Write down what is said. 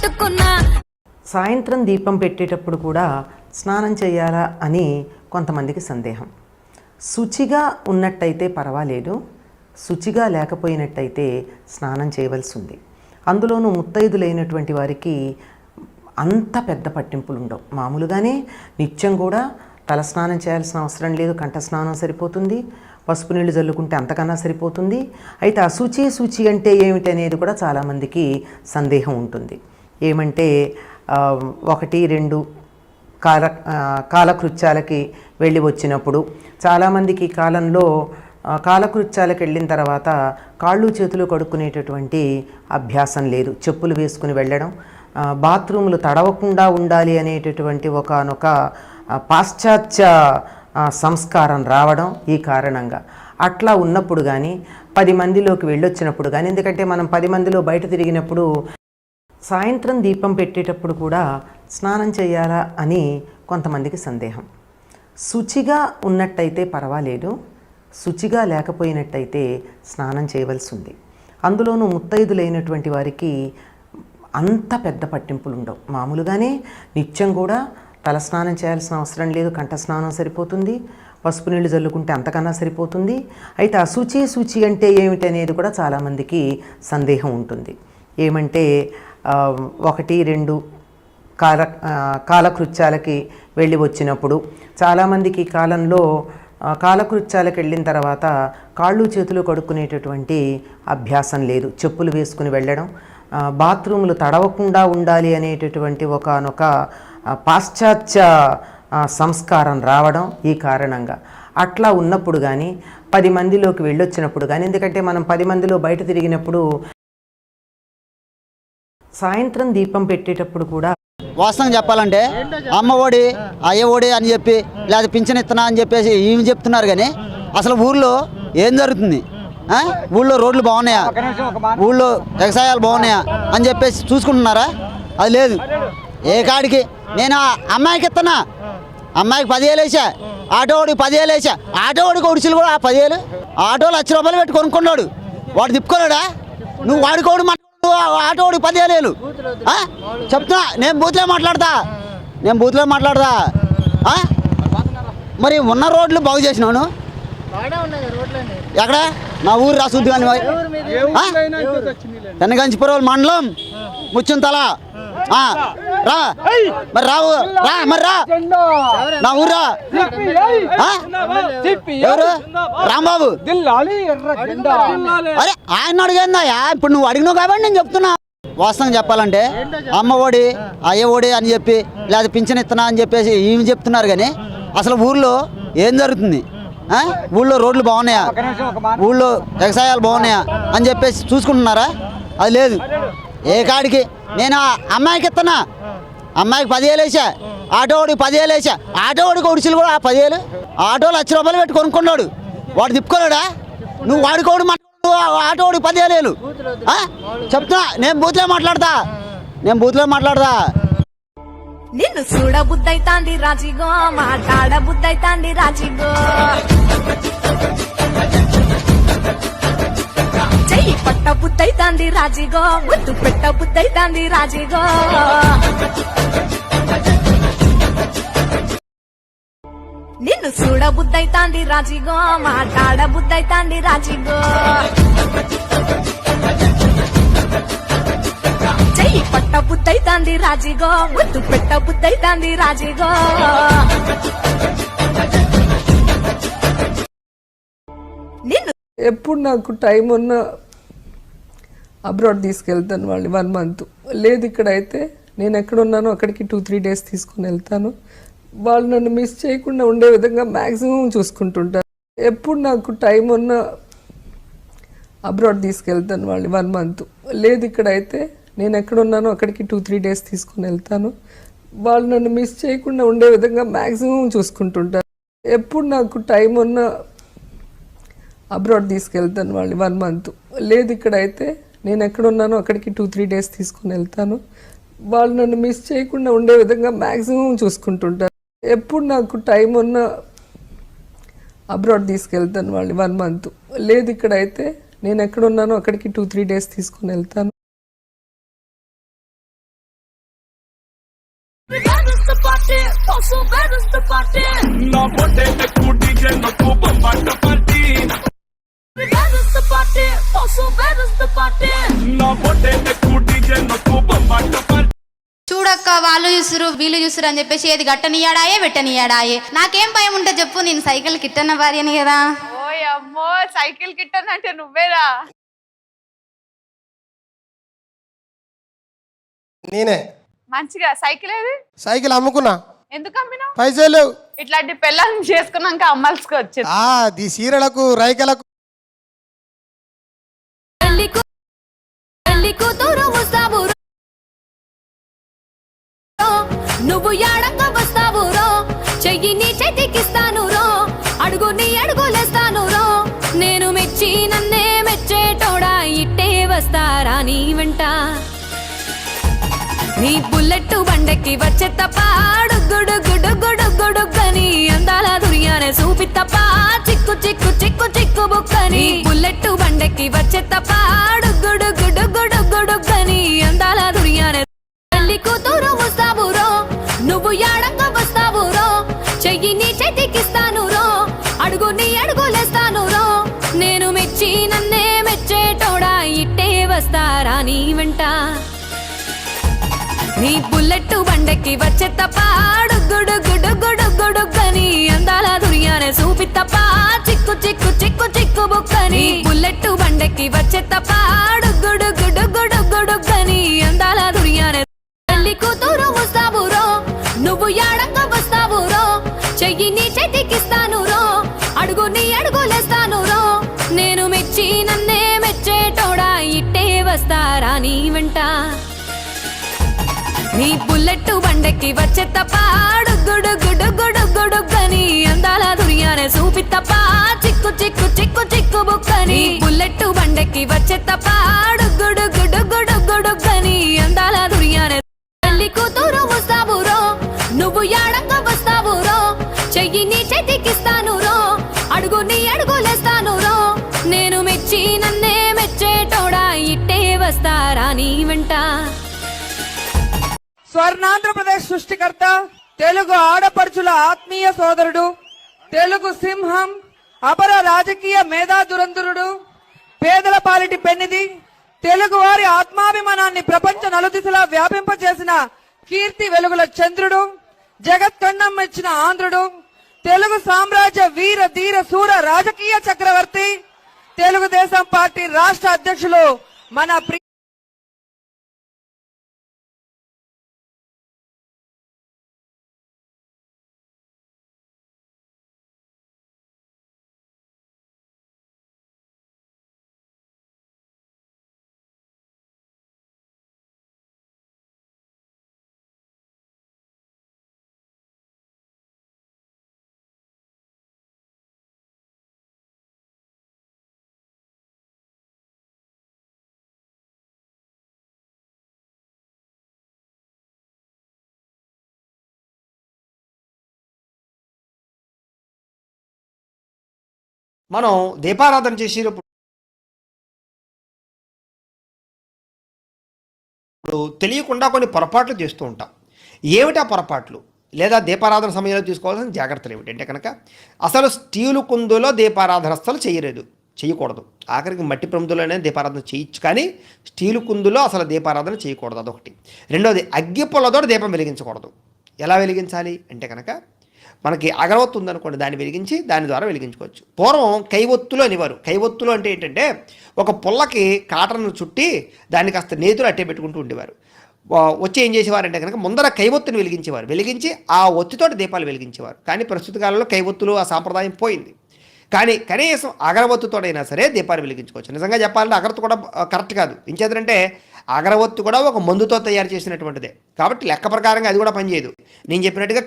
పట్టుకున్నా. సాయంత్రం దీపం పెట్టేటప్పుడు కూడా స్నానం చేయాలా అని కొంతమందికి సందేహం. శుచిగా ఉన్నట్టయితే పర్వాలేదు, శుచిగా లేకపోయినట్టయితే స్నానం చేయవలసి ఉంది. అందులోనూ ముత్తైదులైనటువంటి వారికి అంత పెద్ద పట్టింపులు ఉండవు. మామూలుగానే నిత్యం కూడా తలస్నానం చేయాల్సిన అవసరం లేదు, కంఠ స్నానం సరిపోతుంది, పసుపు నీళ్ళు జల్లుకుంటే అంతకన్నా సరిపోతుంది. అయితే శుచి అంటే ఏమిటి అనేది కూడా చాలామందికి సందేహం ఉంటుంది. ఏమంటే 1, 2 కాలకృత్యాలకి వెళ్ళి వచ్చినప్పుడు, చాలామందికి ఈ కాలంలో కాలకృత్యాలకు వెళ్ళిన తర్వాత కాళ్ళు చేతులు కడుక్కునేటటువంటి అభ్యాసం లేదు. చెప్పులు వేసుకుని వెళ్ళడం, బాత్రూములు తడవకుండా ఉండాలి అనేటటువంటి ఒకనొక పాశ్చాత్య సంస్కారం రావడం ఈ కారణంగా. అట్లా ఉన్నప్పుడు కానీ 10 మందిలోకి వెళ్ళొచ్చినప్పుడు కానీ, ఎందుకంటే మనం 10 మందిలో బయట తిరిగినప్పుడు సాయంత్రం దీపం పెట్టేటప్పుడు కూడా స్నానం చేయాలా అని కొంతమందికి సందేహం. శుచిగా ఉన్నట్టయితే పర్వాలేదు, శుచిగా లేకపోయినట్టయితే స్నానం చేయవలసి ఉంది. అందులోనూ ముత్తైదులైనటువంటి వారికి అంత పెద్ద పట్టింపులు ఉండవు. మామూలుగానే నిత్యం కూడా తలస్నానం చేయాల్సిన అవసరం లేదు, కంఠ స్నానం సరిపోతుంది, పసుపు నీళ్ళు జల్లుకుంటే అంతకన్నా సరిపోతుంది. అయితే శుచి అంటే ఏమిటి అనేది కూడా చాలామందికి సందేహం ఉంటుంది. ఏమంటే 1, 2 కాలకృత్యాలకి వెళ్ళి వచ్చినప్పుడు, చాలామందికి ఈ కాలంలో కాలకృత్యాలకు వెళ్ళిన తర్వాత కాళ్ళు చేతులు కడుక్కునేటటువంటి అభ్యాసం లేదు. చెప్పులు వేసుకుని వెళ్ళడం, బాత్రూములు తడవకుండా ఉండాలి అనేటటువంటి ఒకనొక పాశ్చాత్య సంస్కారం రావడం ఈ కారణంగా. అట్లా ఉన్నప్పుడు కానీ 10 మందిలోకి వెళ్ళొచ్చినప్పుడు కానీ, ఎందుకంటే మనం 10 మందిలో బయట తిరిగినప్పుడు సాయంత్రం దీపం పెట్టేటప్పుడు కూడా వాస్తవం చెప్పాలంటే అమ్మ ఒడి అయ్య ఒడి అని చెప్పి లేదా పింఛన్ ఇస్తున్నా అని చెప్పేసి ఈయన చెప్తున్నారు. కానీ అసలు ఊళ్ళో ఏం జరుగుతుంది? ఊళ్ళో రోడ్లు బాగున్నాయా, ఊళ్ళో వ్యవసాయాలు బాగున్నాయా అని చెప్పేసి చూసుకుంటున్నారా? అది లేదు. ఏ కాడికి నేను అమ్మాయికి ఇస్తున్నా, అమ్మాయికి 10,000 వేసా, ఆటోడికి 10,000 వేసా, ఆటోడికి ఒడిచిలు కూడా 10,000, ఆటోలు 1,00,000 రూపాయలు పెట్టి కొనుక్కున్నాడు, వాడు తిప్పుకోలేడా? నువ్వు వాడుకోడు ఆటోడికి 10,000 చెప్తున్నా. నేను బూత్లో మాట్లాడతా. మరి ఉన్న రోడ్లు బాగు చేసినాను ఎక్కడ? నా ఊరు రాసుద్ది కానీ తెన్నగంచిపురం మండలం ముచ్చింతల రా మరి రావు రా మరి రా నా ఊరా. ఎవరు? రాంబాబు. అరే ఆయన అడిగిందయ్యా, ఇప్పుడు నువ్వు అడిగినావు కాబట్టి నేను చెప్తున్నా. వాస్తవం చెప్పాలంటే అమ్మ ఒడి అయ్య ఒడి అని చెప్పి లేదా పింఛన్ ఇస్తున్నా అని చెప్పేసి ఈయన చెప్తున్నారు. కానీ అసలు ఊళ్ళో ఏం జరుగుతుంది? ఊళ్ళో రోడ్లు బాగున్నాయా, ఊళ్ళో వ్యవసాయాలు బాగున్నాయా అని చెప్పేసి చూసుకుంటున్నారా? అది లేదు. ఏ కాడికి నేను అమ్మాయికి ఇస్తున్నా, అమ్మాయికి 10,000 వేసా, ఆటోడికి 10,000 వేసా, ఆటోడికి ఒడిచిలు కూడా 10,000, ఆటోలు 1,00,000 రూపాయలు పెట్టి కొనుక్కున్నాడు, వాడు తిప్పుకోలేడా? నువ్వు వాడుకోడు ఆటోడికి 10,000 చెప్తున్నా. నేను బూత్లో మాట్లాడతా. నిన్ను చూడ బుద్ధైతాంది రాజిగో, మాట్లాడ బుద్ధైతాంది రాజిగో, చెయ్యి పట్ట బుద్ధైతాంది రాజిగో, ముద్దు పెట్ట బుద్ధైతాంది రాజిగో. నిన్ను చూడ బుద్ధైతాంది రాజిగో, మాట్లాడ బుద్ధైతాంది రాజిగో, చెయ్యి పట్ట బుద్ధైతాంది రాజిగో, ముద్దు పెట్ట బుద్ధైతాంది రాజిగో. నిన్ను ఎప్పుడు నాకు టైం ఉన్నా అబ్రాడ్ తీసుకెళ్తాను వాళ్ళని 1 month. లేదు ఇక్కడైతే నేను ఎక్కడున్నానో అక్కడికి 2-3 days తీసుకుని వెళ్తాను. వాళ్ళు నన్ను మిస్ చేయకుండా ఉండే విధంగా మ్యాక్సిమం చూసుకుంటుంటారు. ఎప్పుడు నాకు టైం ఉన్నా అబ్రాడ్ తీసుకెళ్తాను వాళ్ళని 1 month. లేదు ఇక్కడైతే నేను ఎక్కడున్నానో అక్కడికి 2-3 days తీసుకుని వెళ్తాను. వాళ్ళు నన్ను మిస్ చేయకుండా ఉండే విధంగా మ్యాక్సిమం చూసుకుంటుంటారు. ఎప్పుడు నాకు టైం ఉన్నా అబ్రాడ్ తీసుకెళ్తాను వాళ్ళని 1 month. లేదు ఇక్కడైతే నేను ఎక్కడున్నానో అక్కడికి 2-3 days తీసుకుని వెళ్తాను. వాళ్ళు నన్ను మిస్ చేయకుండా ఉండే విధంగా మ్యాక్సిమం చూసుకుంటుంటారు. ఎప్పుడు నాకు టైం ఉన్నా అబ్రాడ్ తీసుకెళ్తాను వాళ్ళని 1 month. లేదు ఇక్కడైతే నేను ఎక్కడున్నానో అక్కడికి 2-3 days తీసుకుని వెళ్తాను. Where is the party? No bote me kuti je no tu bomba to party. Where is the party? Where is the party? No bote me kuti je no tu bomba to party. చూడక్క వాళ్ళు చూసురు వీళ్ళు చూసురు అని చెప్పేసి ఏది గట్టనియాడాయే పెట్టనియాడాయే నాకేం భయం ఉంటే చెప్పు నేను సైకిల్ కిట్టన్న భార్యని కదా. ఓయ్ అమ్మో సైకిల్ కిట్టనంటే నువ్వేరా? నేనే మంచిగా సైకిల్ ఏది? సైకిల్ అమ్ముకున్నా. ఎందుకు అమ్మినావు? పైసలు లేవు. ఇట్లాంటి పెళ్ళాన్ని చేసుకున్నాక అమ్మాల్సి వచ్చింది. ది సీరలకు రైకలకు పెళ్లి కూతురు వస్తావు నువ్వు యాడంగా వస్తావు రో చెయ్యి నీ చేతికిస్తాను రో అడుగు నీ అడుగులేస్తాను రో నేను మెచ్చి నన్నే మెచ్చేటోడా ఇట్టే వస్తారా నీ వెంట నీ బుల్లెట్ బండకి వచ్చే తప్ప గుడుగుడుగుడుగుడుగుడుగని అందాల దుర్యానే చూపి తప్ప చిక్కు చిక్కు చిక్కు చిక్కు బుక్కని బుల్లెట్ బండకి వచ్చే తప్ప గుడుగుడుగుడుగుడుగని అందాల దుర్యానే పెళ్లి కూతురు వస్తావు రో నువ్వు యాడంగా వస్తావు రో చెయ్యి నీ చేతికిస్తాను రో అడుగు నీ అడుగులేస్తాను రో నేను మెచ్చి నన్నే మెచ్చేటోడా ఇట్టే వస్తారా నీ వెంట నీ బుల్లెట్ బండకి వచ్చే తప్ప గుడుగుడుగుడుగుడుగని అందాల దుర్యానే చూపి తప్ప చిక్కు చిక్కు చిక్కు చిక్కు బుక్కని బుల్లెట్ బండకి వచ్చే తప్ప గుడుగుడుగుడుగుడుగని అందాల దుర్యానే పెళ్లి కూతురు వస్తావు రో నువ్వు యాడంగా వస్తావు రో చెయ్యి నీ చేతికిస్తాను రో అడుగు నీ అడుగులేస్తాను రో నేను మెచ్చి నన్నే మెచ్చేటోడా ఇట్టే వస్తారా నీ వెంట నీ బుల్లెట్ బండకి వచ్చే తప్ప గుడుగుడుగుడుగుడుగని అందాల దుర్యానే చూపి తప్ప చిక్కు చిక్కు చిక్కు చిక్కు బుక్కని బుల్లెట్ బండకి వచ్చే తప్ప గుడుగుడుగుడుగుడుగని అందాల దుర్యానే పెళ్లి కూతురు వస్తావు రో నువ్వు యాడంగా వస్తావు రో చెయ్యి నీ చేతికిస్తాను రో అడుగు నీ అడుగులేస్తాను రో నేను మెచ్చి నన్నే మెచ్చేటోడా ఇట్టే వస్తారా నీ వెంట స్వర్ణాంధ్రప్రదేశ్ సృష్టికర్త తెలుగు ఆడపడుచుల ఆత్మీయ సోదరుడు తెలుగు సింహం అపర రాజకీయ మేధా దురంధరుడు పేదల పాలిటి పెన్నిది తెలుగు వారి ఆత్మాభిమానాన్ని ప్రపంచ నలుదిశలా వ్యాపింపచేసిన కీర్తి వెలుగుల చంద్రుడు జగత్కండం ఇచ్చిన ఆంధ్రుడు తెలుగు సామ్రాజ్య వీర ధీర శూర రాజకీయ చక్రవర్తి తెలుగుదేశం పార్టీ రాష్ట్ర అధ్యక్షులు మన మనం దీపారాధన చేసేటప్పుడు తెలియకుండా కొన్ని పొరపాట్లు చేస్తూ ఉంటాం. ఏమిటా పొరపాట్లు లేదా దీపారాధన సమయంలో తీసుకోవాల్సిన జాగ్రత్తలు ఏమిటంటే కనుక అసలు స్టీలు కుందులో దీపారాధన అసలు చేయకూడదు. ఆఖరికి మట్టి ప్రమిదలోనే దీపారాధన చేయొచ్చు, కానీ స్టీలు కుందులో అసలు దీపారాధన చేయకూడదు. అదొకటి. రెండోది అగ్గి పుల్లతో దీపం వెలిగించకూడదు. ఎలా వెలిగించాలి అంటే కనుక మనకి అగరవత్తు ఉందనుకోండి, దాన్ని వెలిగించి దాని ద్వారా వెలిగించుకోవచ్చు. పూర్వం కైవొత్తులు అనేవారు. కైవొత్తులు అంటే ఏంటంటే ఒక పుల్లకి కాటను చుట్టి దాన్ని కాస్త నేతులు అట్టే పెట్టుకుంటూ ఉండేవారు. వచ్చి ఏం చేసేవారంటే కనుక ముందర కైవొత్తుని వెలిగించేవారు, వెలిగించి ఆ ఒత్తితోటి దీపాలు వెలిగించేవారు. కానీ ప్రస్తుత కాలంలో కైవొత్తులు ఆ సాంప్రదాయం పోయింది. కానీ కనీసం అగరవత్తుతోడైనా సరే దీపాలు వెలిగించుకోవచ్చు. నిజంగా చెప్పాలంటే అగరవత్తు కూడా కరెక్ట్ కాదు. ఇంచేతంటే అగరవత్తు కూడా ఒక మందుతో తయారు చేసినటువంటిదే, కాబట్టి లెక్క ప్రకారంగా అది కూడా పనిచేయదు. నేను చెప్పినట్టుగా